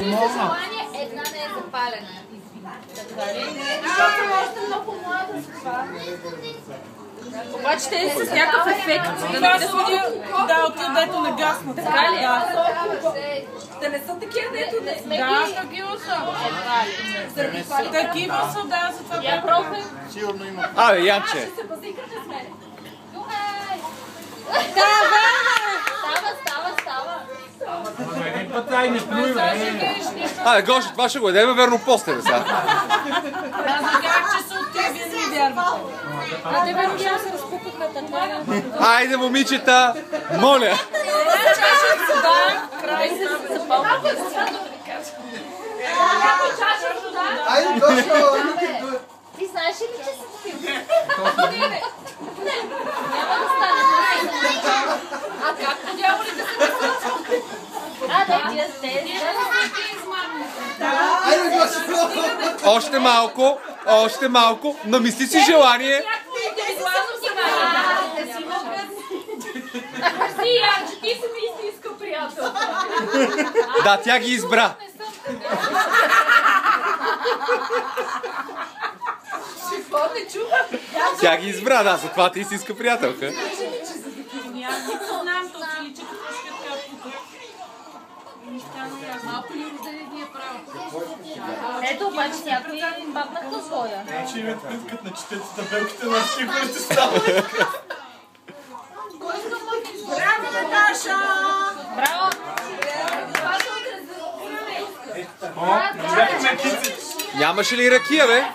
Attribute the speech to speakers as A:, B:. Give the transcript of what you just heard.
A: желание, една не е запалена. Така ли? Защото съм още много млада с това. Обаче те са с някакъв ефект.
B: Да, от тия дето на гасна.
A: Така ли?
B: Те не са такива дето не сме.
A: Да,
B: такива са. Такива са, да, за това.
A: Я пробвай.
C: Сигурно има.
D: Абе, Янче.
A: Ще се базикате с мене. Става.
C: Един път ай не плюй,
D: Абе, Гошо, това ще го едем верно после, бе, сега.
B: Аз видях, че са от тия, вие не ми вярвате.
A: А те верно ще се разпукахме така.
D: Айде, момичета, моля.
A: Край се запълва. Някой чаша вода.
E: Айде, Гошо!
A: Ти знаеш ли, че си спил? Няма да стане. А как по дяволите се насочват? Да, тия тези.
E: Айде, Гошо!
D: Още малко, намисли си желание.
A: Ти си ми истинска приятелка.
D: Да, тя ги избра. Тя ги избра, да, затова ти истинска приятелка.
B: Знам то, че личи като шкетка тук. Малко ли родение право?
A: Ето обаче някой паднах на своя.
C: Значи имат пъткът на четете табелките на цифрите става.
B: Браво, Наташа!
A: Браво!
C: Взехме кици.
D: Нямаше ли ракия, бе?